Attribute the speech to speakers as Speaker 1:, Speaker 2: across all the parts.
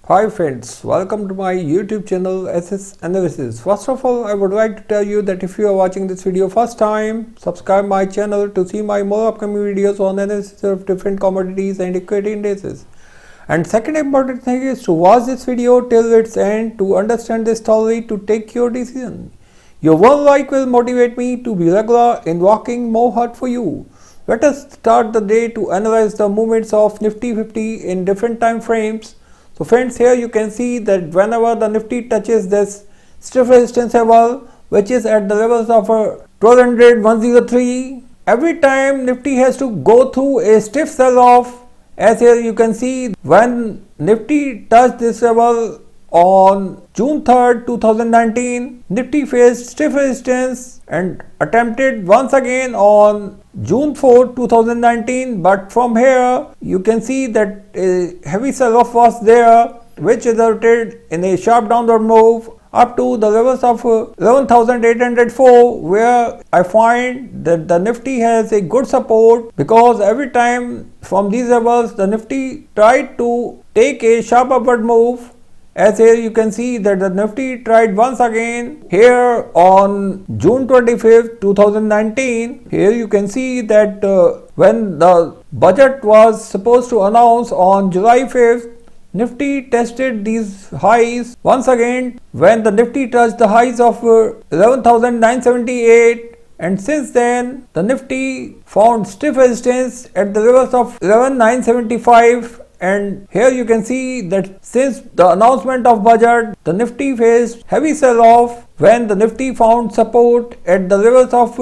Speaker 1: Hi friends, welcome to my YouTube channel SS Analysis. First of all, I would like to tell you that if you are watching this video first time, subscribe my channel to see my more upcoming videos on analysis of different commodities and equity indices. And second important thing is to watch this video till its end to understand this thoroughly to take your decision. Your one like will motivate me to be regular in working more hard for you. Let us start the day to analyze the movements of Nifty 50 in different time frames. So friends, here you can see that whenever the Nifty touches this stiff resistance level, which is at the levels of 1200, 103, every time Nifty has to go through a stiff sell-off. As here you can see, when Nifty touched this level on June 3rd, 2019, Nifty faced stiff resistance and attempted once again on June 4, 2019, but from here you can see that a heavy sell-off was there, which resulted in a sharp downward move up to the levels of 11,804, where I find that the Nifty has a good support, because every time from these levels the Nifty tried to take a sharp upward move. As here you can see that the Nifty tried once again here on June 25th, 2019. Here you can see that when the budget was supposed to announce on July 5th, Nifty tested these highs once again when the Nifty touched the highs of 11,978, and since then the Nifty found stiff resistance at the levels of 11,975. And here you can see that since the announcement of budget, the Nifty faced heavy sell-off when the Nifty found support at the levels of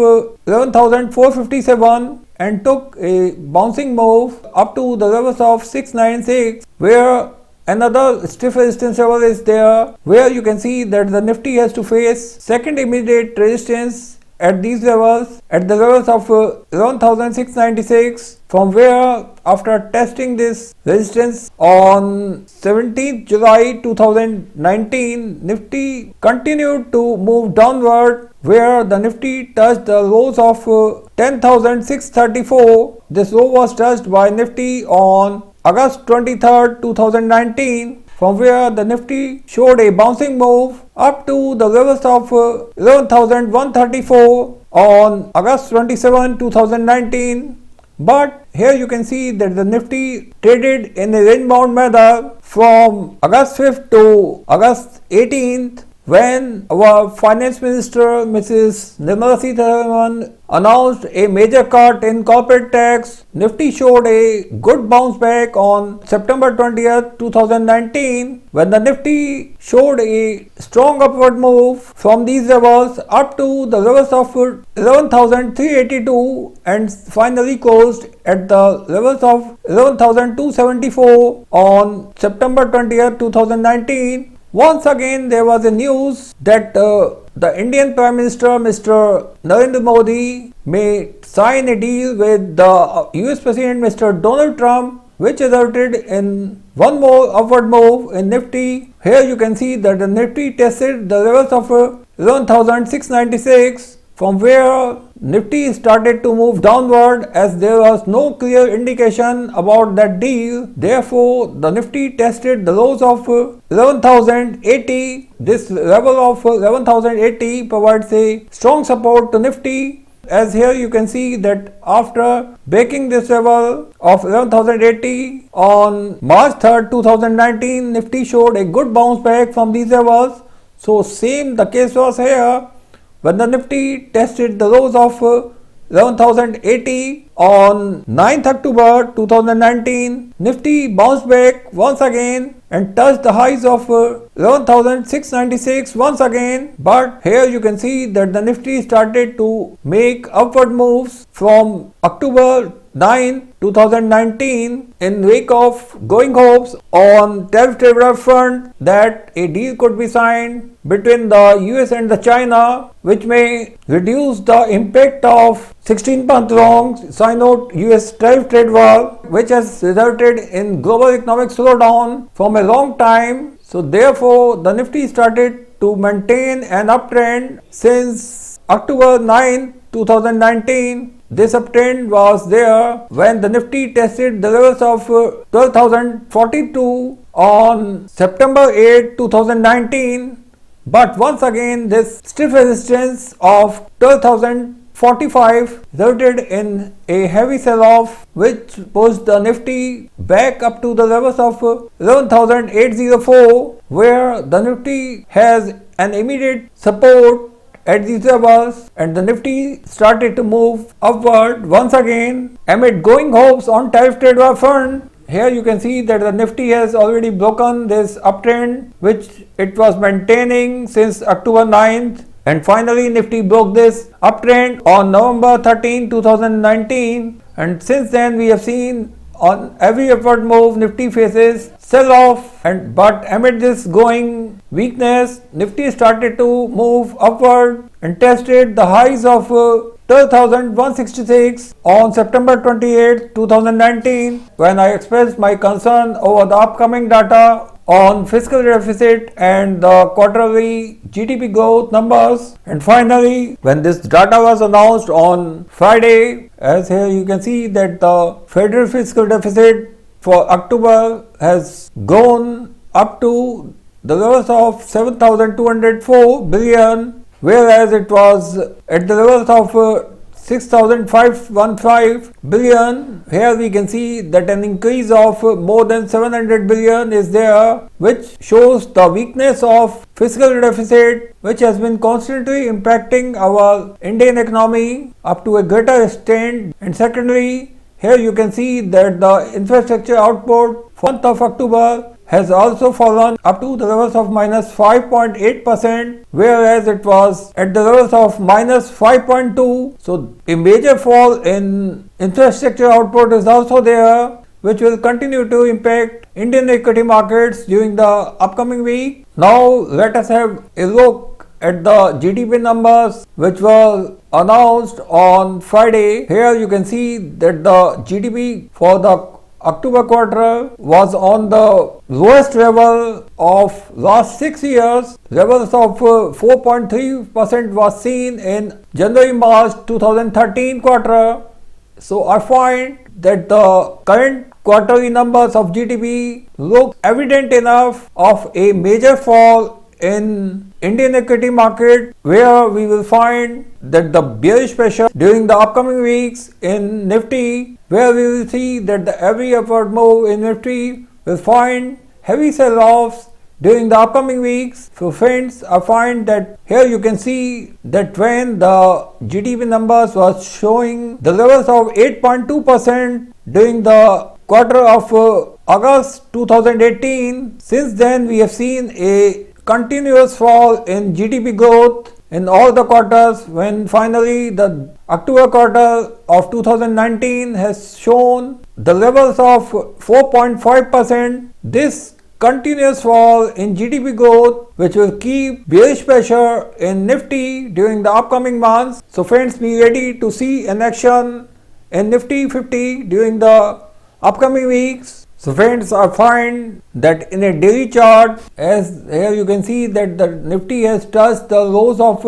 Speaker 1: 11,457 and took a bouncing move up to the levels of 696, where another stiff resistance level is there, where you can see that the Nifty has to face second immediate resistance at these levels, at the levels of 11,696, from where after testing this resistance on 17th July 2019, Nifty continued to move downward, where the Nifty touched the lows of 10,634. This low was touched by Nifty on August 23rd, 2019, from where the Nifty showed a bouncing move up to the levels of 11,134 on August 27, 2019. But here you can see that the Nifty traded in a range-bound manner from August 5th to August 18th, when our Finance Minister Mrs. Nirmala Sitharaman announced a major cut in corporate tax. Nifty showed a good bounce back on September 20th, 2019, when the Nifty showed a strong upward move from these levels up to the levels of 11,382 and finally closed at the levels of 11,274 on September 20th, 2019. Once again, there was a news that the Indian Prime Minister Mr. Narendra Modi may sign a deal with the US President Mr. Donald Trump, which resulted in one more upward move in Nifty. Here you can see that the Nifty tested the levels of 11,696, from where Nifty started to move downward as there was no clear indication about that deal. Therefore, the Nifty tested the lows of 11,080. This level of 11,080 provides a strong support to Nifty, as here you can see that after breaking this level of 11,080 on March 3rd, 2019, Nifty showed a good bounce back from these levels. So same the case was here. When the Nifty tested the lows of 11,080 on 9th October 2019, Nifty bounced back once again and touched the highs of 11,696 once again. But here you can see that the Nifty started to make upward moves from October 9, 2019, in wake of growing hopes on tariff trade front that a deal could be signed between the US and the China, which may reduce the impact of 16-month long Sino-US tariff trade war, which has resulted in global economic slowdown from a long time. So therefore, the Nifty started to maintain an uptrend since October 9, 2019. This uptrend was there when the Nifty tested the levels of 12,042 on September 8, 2019, but once again this stiff resistance of 12,045 resulted in a heavy sell-off which pushed the Nifty back up to the levels of 11,804, where the Nifty has an immediate support at these levels, and the Nifty started to move upward once again amid growing hopes on tariff trade war front. Here you can see that the Nifty has already broken this uptrend which it was maintaining since October 9th, and finally Nifty broke this uptrend on November 13, 2019, and since then we have seen on every upward move Nifty faces sell-off, but amid this growing weakness Nifty started to move upward and tested the highs of 12,166 on September 28, 2019, when I expressed my concern over the upcoming data on fiscal deficit and the quarterly GDP growth numbers. And finally, when this data was announced on Friday, as here you can see that the federal fiscal deficit for October has gone up to the levels of 7,204 billion, whereas it was at the levels of 6,515 billion. Here we can see that an increase of more than 700 billion is there, which shows the weakness of fiscal deficit, which has been constantly impacting our Indian economy up to a greater extent. And secondly, here you can see that the infrastructure output for the month of October has also fallen up to the levels of minus 5.8%, whereas it was at the levels of minus 5.2. So a major fall in infrastructure output is also there, which will continue to impact Indian equity markets during the upcoming week. Now let us have a look at the GDP numbers which were announced on Friday. Here you can see that the GDP for the October quarter was on the lowest level of last 6 years. Levels of 4.3% was seen in January-March 2013 quarter. So I find that the current quarterly numbers of GDP look evident enough of a major fall in Indian equity market, where we will find that the bearish pressure during the upcoming weeks in Nifty, where we will see that the every upward move in Nifty will find heavy sell-offs during the upcoming weeks. So friends, I find that here you can see that when the GDP numbers was showing the levels of 8.2% during the quarter of August 2018, since then we have seen a continuous fall in GDP growth in all the quarters, when finally the October quarter of 2019 has shown the levels of 4.5%. This continuous fall in GDP growth which will keep bearish pressure in Nifty during the upcoming months. So friends, be ready to see an action in Nifty 50 during the upcoming weeks. So friends, I find that in a daily chart, as here you can see that the Nifty has touched the lows of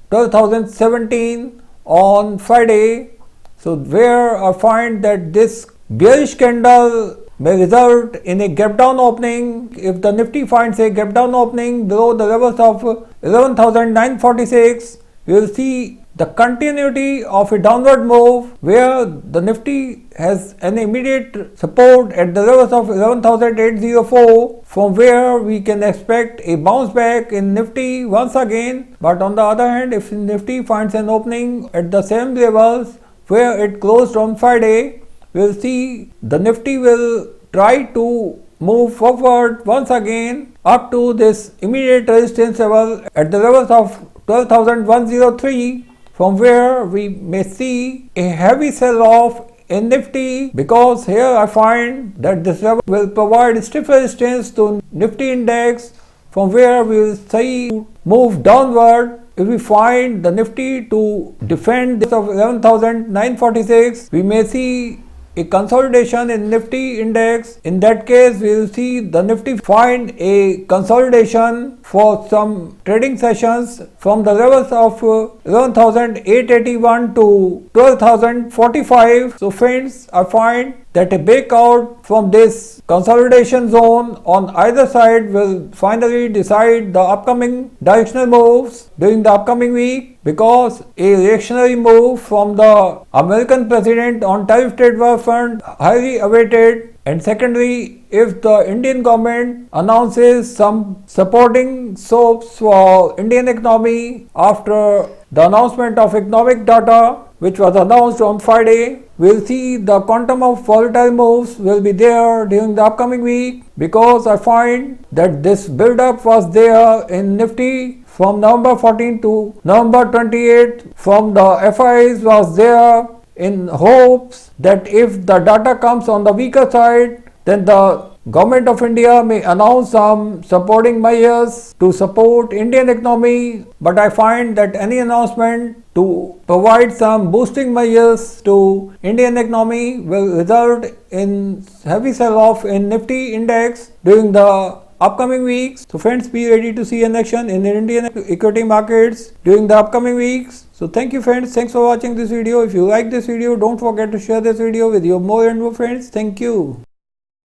Speaker 1: 12,017 on Friday. So where I find that this bearish candle may result in a gap down opening. If the Nifty finds a gap down opening below the levels of 11,946, we will see the continuity of a downward move, where the Nifty has an immediate support at the levels of 11,804, from where we can expect a bounce back in Nifty once again. But on the other hand, if Nifty finds an opening at the same levels where it closed on Friday, we will see the Nifty will try to move forward once again up to this immediate resistance level at the levels of 12,103, from where we may see a heavy sell-off in Nifty, because here I find that this level will provide stiff resistance to Nifty index, from where we will see move downward. If we find the Nifty to defend this of 11,946, we may see a consolidation in Nifty index. In that case, we will see the Nifty find a consolidation for some trading sessions from the levels of 11,881 to 12,045. So friends, I find that a breakout from this consolidation zone on either side will finally decide the upcoming directional moves during the upcoming week, because a reactionary move from the American president on tariff trade war front highly awaited. And secondly, if the Indian government announces some supporting soaps for Indian economy after the announcement of economic data, which was announced on Friday, we'll see the quantum of volatile moves will be there during the upcoming week, because I find that this build-up was there in Nifty from November 14 to November 28. From the FIs was there in hopes that if the data comes on the weaker side, then the Government of India may announce some supporting measures to support Indian economy, but I find that any announcement to provide some boosting measures to Indian economy will result in heavy sell-off in Nifty index during the upcoming weeks. So friends, be ready to see an action in Indian equity markets during the upcoming weeks. So thank you friends, thanks for watching this video. If you like this video, don't forget to share this video with your more and more friends. Thank you.